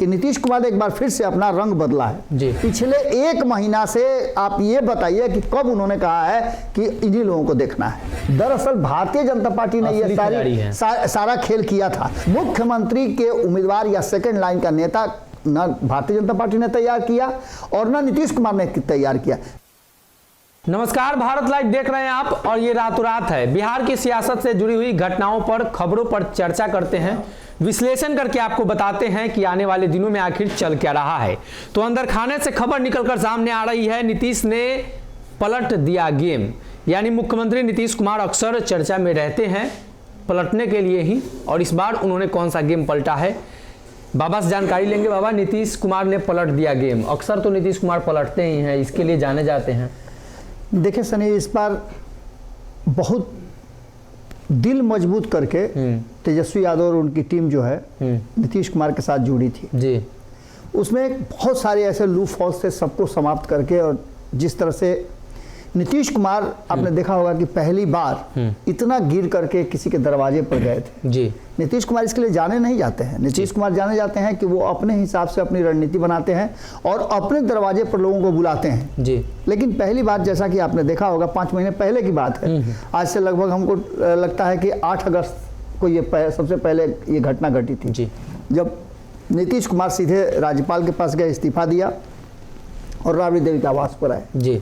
कि नीतीश कुमार ने एक बार फिर से अपना रंग बदला है जी। पिछले 1 महीना से आप ये बताइए कि कब उन्होंने कहा है कि इन्हीं लोगों को देखना है। दरअसल भारतीय जनता पार्टी ने ये सारा खेल किया था। मुख्यमंत्री के उम्मीदवार या सेकेंड लाइन का नेता न भारतीय जनता पार्टी ने तैयार किया और न नीतीश कुमार ने तैयार किया। नमस्कार, भारत लाइव देख रहे हैं आप और ये रातों रात है। बिहार की सियासत से जुड़ी हुई घटनाओं पर, खबरों पर चर्चा करते हैं, विश्लेषण करके आपको बताते हैं कि आने वाले दिनों में आखिर चल क्या रहा है। तो अंदर खाने से खबर निकलकर सामने आ रही है, नीतीश ने पलट दिया गेम। यानी मुख्यमंत्री नीतीश कुमार अक्सर चर्चा में रहते हैं पलटने के लिए ही, और इस बार उन्होंने कौन सा गेम पलटा है, बाबा से जानकारी लेंगे। बाबा, नीतीश कुमार ने पलट दिया गेम। अक्सर तो नीतीश कुमार पलटते ही हैं, इसके लिए जाने जाते हैं। देखिए सनी, इस बार बहुत दिल मजबूत करके तेजस्वी यादव और उनकी टीम जो है नीतीश कुमार के साथ जुड़ी थी जी। उसमें बहुत सारे ऐसे लूप होल्स थे, सबको समाप्त करके। और जिस तरह से नीतीश कुमार, आपने देखा होगा कि पहली बार इतना गिर करके किसी के दरवाजे पर गए थे जी। नीतीश कुमार इसके लिए जाने नहीं जाते हैं। नीतीश कुमार जाने जाते हैं कि वो अपने हिसाब से अपनी रणनीति बनाते हैं और अपने दरवाजे पर लोगों को बुलाते हैं जी। लेकिन पहली बार, जैसा कि आपने देखा होगा, 5 महीने पहले की बात है, आज से लगभग हमको लगता है कि 8 अगस्त को ये सबसे पहले ये घटना घटी थी जी। जब नीतीश कुमार सीधे राज्यपाल के पास गए, इस्तीफा दिया और राबड़ी देवी के आवास पर आए जी।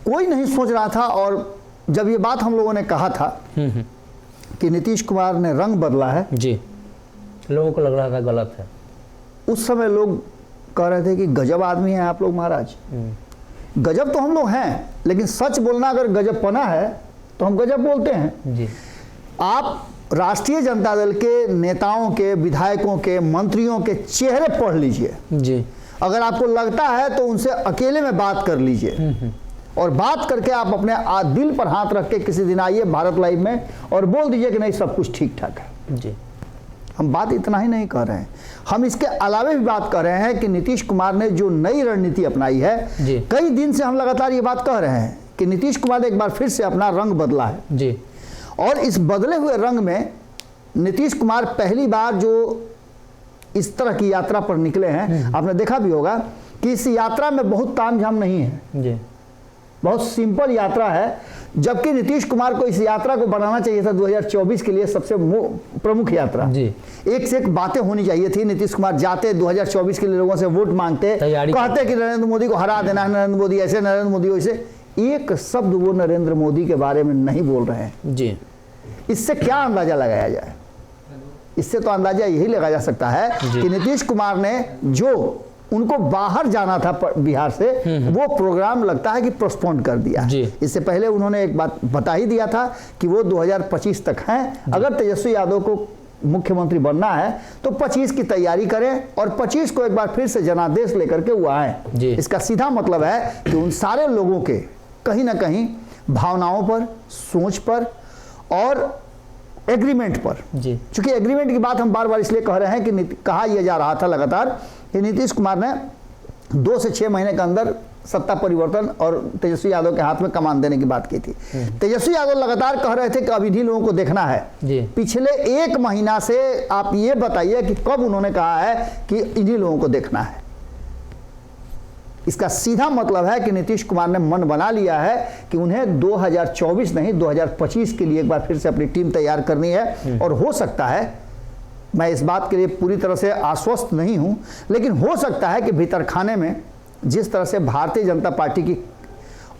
कोई नहीं सोच रहा था। और जब ये बात हम लोगों ने कहा था कि नीतीश कुमार ने रंग बदला है जी, लोगों को लग रहा था गलत है। उस समय लोग कह रहे थे कि गजब आदमी हैं आप लोग महाराज। गजब तो हम लोग हैं, लेकिन सच बोलना अगर गजब पना है तो हम गजब बोलते हैं जी। आप राष्ट्रीय जनता दल के नेताओं के, विधायकों के, मंत्रियों के चेहरे पढ़ लीजिए जी। अगर आपको लगता है तो उनसे अकेले में बात कर लीजिए और बात करके आप अपने दिल पर हाथ रख के किसी दिन आइए भारत लाइव में और बोल दीजिए कि नहीं, सब कुछ ठीक ठाक है जी। हम बात इतना ही नहीं कर रहे हैं, हम इसके अलावे भी बात कर रहे हैं कि नीतीश कुमार ने जो नई रणनीति अपनाई है। कई दिन से हम लगातार ये बात कह रहे हैं कि नीतीश कुमार ने एक बार फिर से अपना रंग बदला है जी। और इस बदले हुए रंग में नीतीश कुमार पहली बार जो इस तरह की यात्रा पर निकले हैं, आपने देखा भी होगा कि इस यात्रा में बहुत तामझाम नहीं है जी। बहुत सिंपल यात्रा है, जबकि नीतीश कुमार को इस यात्रा को बनाना चाहिए था 2024 के लिए सबसे प्रमुख यात्रा जी। एक से एक बातें होनी चाहिए थी। नीतीश कुमार जाते 2024 के लिए लोगों से वोट मांगते, कहते कि नरेंद्र मोदी को हरा देना है, नरेंद्र मोदी ऐसे, नरेंद्र मोदी वैसे। एक शब्द वो नरेंद्र मोदी के बारे में नहीं बोल रहे हैं जी। इससे क्या अंदाजा लगाया जाए? इससे तो अंदाजा यही लगाया जा सकता है कि नीतीश कुमार ने जो उनको बाहर जाना था बिहार से, वो प्रोग्राम लगता है कि पोस्टपोन कर दिया। इससे पहले उन्होंने एक बात बता ही दिया था कि वो 2025 तक हैं। अगर तेजस्वी यादव को मुख्यमंत्री बनना है तो 25 की तैयारी करें और 25 को एक बार फिर से जनादेश लेकर के वो आए। इसका सीधा मतलब है कि उन सारे लोगों के कहीं ना कहीं भावनाओं पर, सोच पर और एग्रीमेंट पर, चूंकि एग्रीमेंट की बात हम बार बार इसलिए कह रहे हैं कि कहा यह जा रहा था लगातार कि नीतीश कुमार ने 2 से 6 महीने के अंदर सत्ता परिवर्तन और तेजस्वी यादव के हाथ में कमान देने की बात की थी। तेजस्वी यादव लगातार कह रहे थे कि अब इन्हीं लोगों को देखना है जी। पिछले 1 महीना से आप ये बताइए कि कब उन्होंने कहा है कि इन्हीं लोगों को देखना है। इसका सीधा मतलब है कि नीतीश कुमार ने मन बना लिया है कि उन्हें 2024 नहीं 2025 के लिए एक बार फिर से अपनी टीम तैयार करनी है। और हो सकता है, मैं इस बात के लिए पूरी तरह से आश्वस्त नहीं हूं, लेकिन हो सकता है कि भीतर खाने में जिस तरह से भारतीय जनता पार्टी की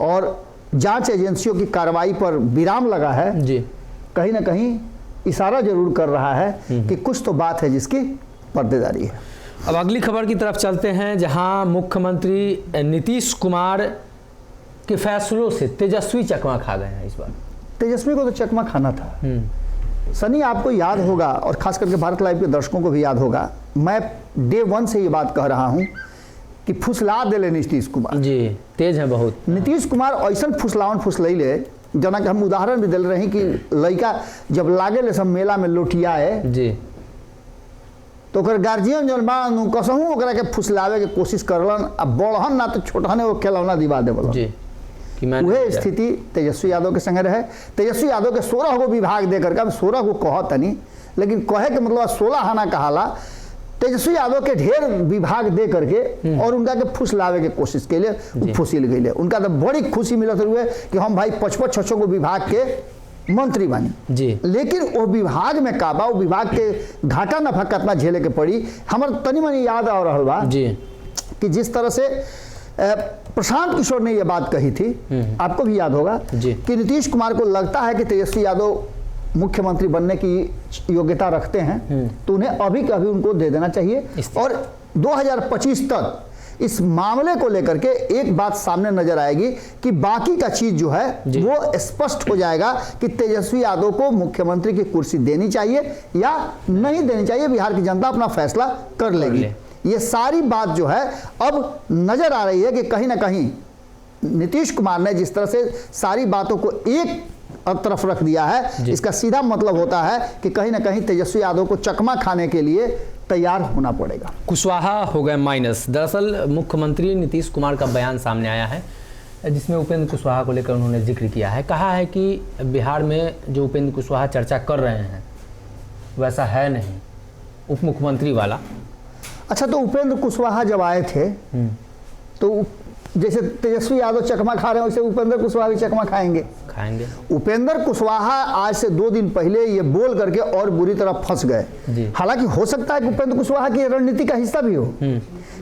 और जांच एजेंसियों की कार्रवाई पर विराम लगा है जी, कहीं ना कहीं इशारा जरूर कर रहा है कि कुछ तो बात है जिसकी पर्देदारी है। अब अगली खबर की तरफ चलते हैं, जहां मुख्यमंत्री नीतीश कुमार के फैसलों से तेजस्वी चकमा खा गए हैं। इस बार तेजस्वी को तो चकमा खाना था सनी। आपको याद होगा और खास करके भारत लाइव के दर्शकों को भी याद होगा, मैं डे 1 से ये बात कह रहा हूं कि फुसला दे ले नीतीश कुमार जी, तेज है बहुत। नीतीश कुमार ऐसा फुसलावन फुसलैले, जना कि हम उदाहरण भी दिल रहे हैं कि लड़का जब लागे ले सब मेला में लोटियाए जी, तो गार्जियन जन बा कसहूँ ओकरा के फुसलावे के कोशिश करलन, अब बड़हन ना तो छोटहन वो खिलौना दिवा देवल जी। वह स्थिति तेजस्वी यादव के संगे रहे। तेजस्वी यादव के 16 गो विभाग देकर के, अब 16 गो कहतनी, लेकिन कहे के मतलब 16 हाना कहाला। तेजस्वी यादव के ढेर विभाग दे करके और उनका के फुसलावे के कोशिश के लिए फुसिल गई। उनका तो बड़ी खुशी मिलत हुए कि हम भाई 55-56 को विभाग के मंत्री बनी जी। लेकिन वो विभाग में का बा, वो विभाग के घाटा नफा कितना झेले के पड़ी। हमारे तनी मनी याद आ रहा बा जी कि जिस तरह से प्रशांत किशोर ने यह बात कही थी, आपको भी याद होगा कि नीतीश कुमार को लगता है कि तेजस्वी यादव मुख्यमंत्री बनने की योग्यता रखते हैं तो उन्हें अभी के अभी उनको दे देना चाहिए। और 2025 तक इस मामले को लेकर के एक बात सामने नजर आएगी कि बाकी का चीज जो है वो स्पष्ट हो जाएगा कि तेजस्वी यादव को मुख्यमंत्री की कुर्सी देनी चाहिए या नहीं देनी चाहिए। बिहार की जनता अपना फैसला कर लेगी। ये सारी बात जो है अब नजर आ रही है कि कहीं ना कहीं नीतीश कुमार ने जिस तरह से सारी बातों को एक तरफ रख दिया है, इसका सीधा मतलब होता है कि कहीं ना कहीं तेजस्वी यादव को चकमा खाने के लिए तैयार होना पड़ेगा। कुशवाहा हो गए माइनस। दरअसल मुख्यमंत्री नीतीश कुमार का बयान सामने आया है जिसमें उपेंद्र कुशवाहा को लेकर उन्होंने जिक्र किया है। कहा है कि बिहार में जो उपेंद्र कुशवाहा चर्चा कर रहे हैं वैसा है नहीं, उप मुख्यमंत्री वाला। अच्छा, तो उपेंद्र कुशवाहा जब आए थे तो जैसे तेजस्वी यादव चकमा खा रहे हैं वैसे उपेंद्र कुशवाहा भी चकमा खाएंगे। उपेंद्र कुशवाहा आज से 2 दिन पहले ये बोल करके और बुरी तरह फंस गए। हालांकि हो सकता है कि उपेंद्र कुशवाहा की रणनीति का हिस्सा भी हो,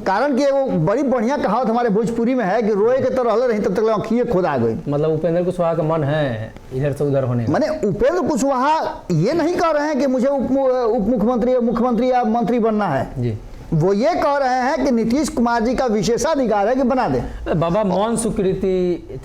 कारण कि वो बड़ी बढ़िया कहावत हमारे भोजपुरी में है कि रोए के तो रहल रही तब तक आँखिए खुद आ गई। मतलब उपेंद्र कुशवाहा का मन है इधर से उधर होने। माने उपेंद्र कुशवाहा ये नहीं कह रहे हैं कि मुझे उप मुख्यमंत्री मुख्यमंत्री या मंत्री बनना है जी। वो ये कह रहे हैं कि नीतीश कुमार जी का विशेषाधिकार है कि बना दे। बाबा मौन स्वीकृति,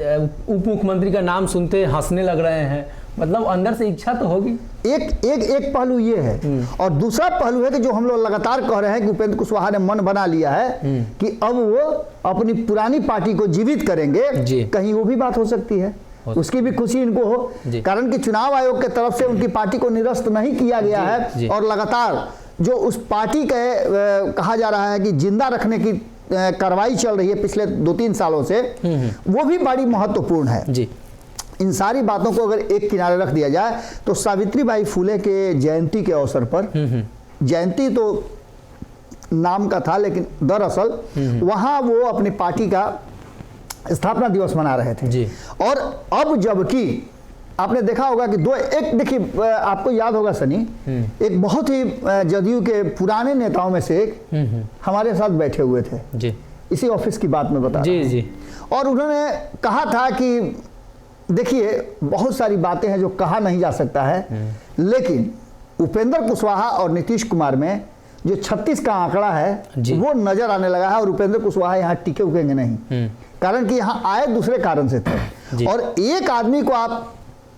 उप मुख्यमंत्री का नाम सुनते हंसने लग रहे हैं, मतलब अंदर से इच्छा तो होगी। एक पहलू ये है और दूसरा पहलू है कि जो हम लोग लगातार कह रहे हैं कि उपेंद्र कुशवाहा ने मन बना लिया है कि अब वो अपनी पुरानी पार्टी को जीवित करेंगे। कहीं वो भी बात हो सकती है, उसकी भी खुशी इनको हो, कारण कि चुनाव आयोग के तरफ से उनकी पार्टी को निरस्त नहीं किया गया है और लगातार जो उस पार्टी के कहा जा रहा है कि जिंदा रखने की कार्रवाई चल रही है पिछले 2-3 सालों से, वो भी बड़ी महत्वपूर्ण है जी। इन सारी बातों को अगर एक किनारे रख दिया जाए तो सावित्रीबाई फुले के जयंती के अवसर पर, जयंती तो नाम का था लेकिन दरअसल वहां वो अपनी पार्टी का स्थापना दिवस मना रहे थे जी। और अब जबकि आपने देखा होगा कि देखिए आपको याद होगा सनी, एक बहुत ही जदयू के पुराने नेताओं में से एक हमारे साथ बैठे हुए थे जी। इसी ऑफिस की बात में बता जी जी। और उन्होंने कहा था कि देखिए बहुत सारी बातें हैं जो कहा नहीं जा सकता है, लेकिन उपेंद्र कुशवाहा और नीतीश कुमार में जो 36 का आंकड़ा है वो नजर आने लगा है और उपेंद्र कुशवाहा यहाँ टिके उकेंगे नहीं, कारण कि यहाँ आए दूसरे कारण से थे। और एक आदमी को आप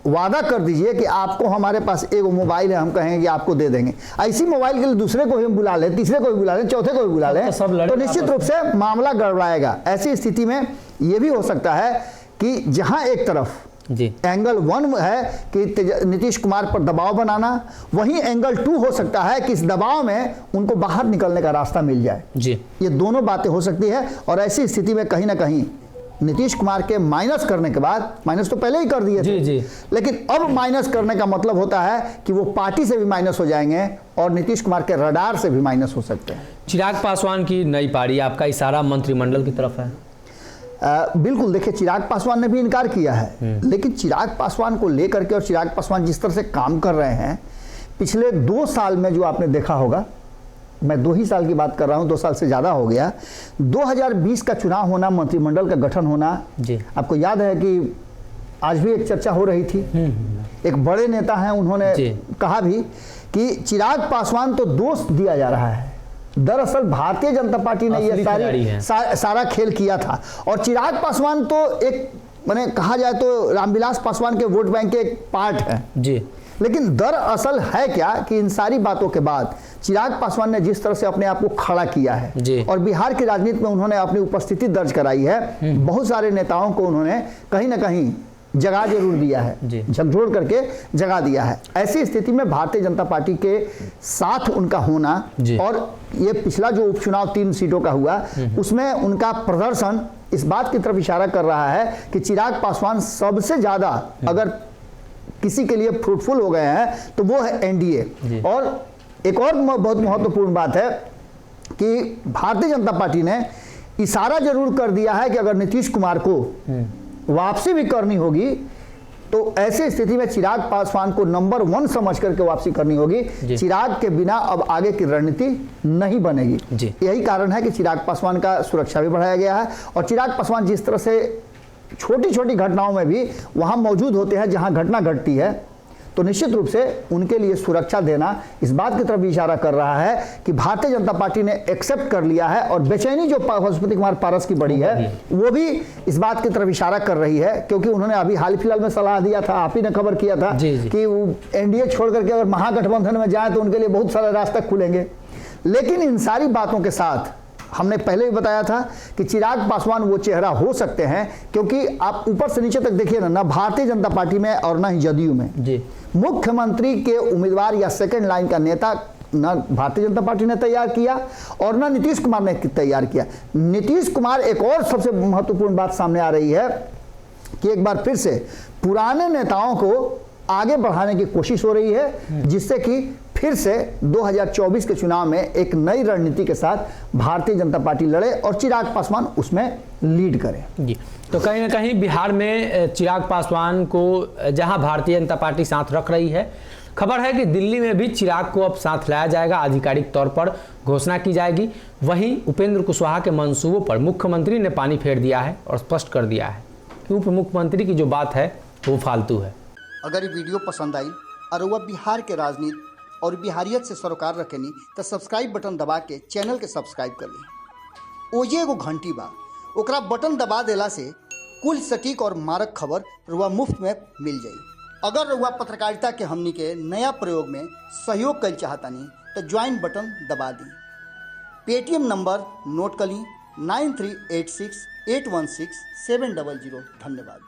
वादा कर दीजिए कि आपको हमारे पास एक मोबाइल है, हम कहेंगे कि आपको दे देंगे, ऐसी मोबाइल के लिए दूसरे को ही बुला लें, तीसरे को भी बुला लें, चौथे को भी बुला लें, तो निश्चित रूप से मामला गड़बड़ाएगा। ऐसी स्थिति में यह भी हो सकता है कि जहां एक तरफ जी एंगल 1 है कि नीतीश कुमार पर दबाव बनाना, वहीं एंगल 2 हो सकता है कि इस दबाव में उनको बाहर निकलने का रास्ता मिल जाए जी। ये दोनों बातें हो सकती है और ऐसी स्थिति में कहीं ना कहीं नीतीश कुमार के माइनस करने के बाद, माइनस तो पहले ही कर दिए थे जी, लेकिन अब माइनस करने का मतलब होता है कि वो पार्टी से भी माइनस हो जाएंगे और नीतीश कुमार के रडार से भी माइनस हो सकते हैं। चिराग पासवान की नई पारी, आपका इशारा मंत्रिमंडल की तरफ है। बिल्कुल, देखिए चिराग पासवान ने भी इनकार किया है, लेकिन चिराग पासवान को लेकर के और चिराग पासवान जिस तरह से काम कर रहे हैं पिछले 2 साल में, जो आपने देखा होगा, मैं 2 ही साल की बात कर रहा हूं, 2 साल से ज़्यादा हो गया, 2020 का चुनाव होना, मंत्रिमंडल का गठन होना जी। आपको याद है कि आज भी एक चर्चा हो रही थी, एक बड़े नेता हैं, उन्होंने कहा भी कि चिराग पासवान तो दोष दिया जा रहा है, दरअसल भारतीय जनता पार्टी ने ये सारा खेल किया था और चिराग पासवान तो एक मैंने कहा जाए तो रामविलास पासवान के वोट बैंक के एक पार्ट है जी। लेकिन दरअसल है क्या कि इन सारी बातों के बाद चिराग पासवान ने जिस तरह से अपने आप को खड़ा किया है और बिहार की राजनीति में उन्होंने अपनी उपस्थिति दर्ज कराई है, बहुत सारे नेताओं को उन्होंने कहीं ना कहीं जगह जरूर दिया है, झकझोर करके जगह दिया है। ऐसी स्थिति में भारतीय जनता पार्टी के साथ उनका होना और ये पिछला जो उपचुनाव 3 सीटों का हुआ उसमें उनका प्रदर्शन इस बात की तरफ इशारा कर रहा है कि चिराग पासवान सबसे ज्यादा अगर किसी के लिए फ्रूटफुल हो गए हैं तो वो है एनडीए। और एक और बहुत महत्वपूर्ण बात है कि भारतीय जनता पार्टी ने इशारा जरूर कर दिया है कि अगर नीतीश कुमार को वापसी भी करनी होगी तो ऐसी स्थिति में चिराग पासवान को नंबर 1 समझ करके वापसी करनी होगी। चिराग के बिना अब आगे की रणनीति नहीं बनेगी। यही कारण है कि चिराग पासवान का सुरक्षा भी बढ़ाया गया है और चिराग पासवान जिस तरह से छोटी छोटी घटनाओं में भी वहां मौजूद होते हैं जहां घटना घटती है, तो निश्चित रूप से उनके लिए सुरक्षा देना इस बात की तरफ भी इशारा कर रहा है कि भारतीय जनता पार्टी ने एक्सेप्ट कर लिया है। और बेचैनी जो पशुपति कुमार पारस की बढ़ी है वो भी इस बात की तरफ इशारा कर रही है, क्योंकि उन्होंने अभी हाल फिलहाल में सलाह दिया था, आप ही ने खबर किया था कि एनडीए छोड़ करके अगर महागठबंधन में जाए तो उनके लिए बहुत सारे रास्ते खुलेंगे। लेकिन इन सारी बातों के साथ हमने पहले भी बताया था कि चिराग पासवान वो चेहरा हो सकते हैं, क्योंकि आप ऊपर से नीचे तक देखिए ना भारतीय जनता पार्टी में और ना ही जदयू में मुख्यमंत्री के उम्मीदवार या सेकंड लाइन का नेता ना भारतीय जनता पार्टी ने तैयार किया और ना नीतीश कुमार ने तैयार किया। नीतीश कुमार, एक और सबसे महत्वपूर्ण बात सामने आ रही है कि एक बार फिर से पुराने नेताओं को आगे बढ़ाने की कोशिश हो रही है, जिससे कि फिर से 2024 के चुनाव में एक नई रणनीति के साथ भारतीय जनता पार्टी लड़े और चिराग पासवान उसमें लीड करे। जी, तो कहीं ना कहीं बिहार में चिराग पासवान को जहां भारतीय जनता पार्टी साथ रख रही है, खबर है कि दिल्ली में भी चिराग को अब साथ लाया जाएगा, आधिकारिक तौर पर घोषणा की जाएगी। वहीं उपेंद्र कुशवाहा के मंसूबों पर मुख्यमंत्री ने पानी फेर दिया है और स्पष्ट कर दिया है कि उप मुख्यमंत्री की जो बात है वो फालतू है। अगर ये वीडियो पसंद आई और वह बिहार के राजनीति और बिहारियत से सरोकार रखेनी तो सब्सक्राइब बटन दबा के चैनल के सब्सक्राइब कर ली। ओजे एगो घंटी बा, ओकरा बटन दबा देला से कुल सटीक और मारक खबर रुआ मुफ्त में मिल जाई। अगर रुआ पत्रकारिता के हमनी के नया प्रयोग में सहयोग कर चाहतानी तो ज्वाइन बटन दबा दी। पेटीएम नंबर नोट कर ली 9386816700। धन्यवाद।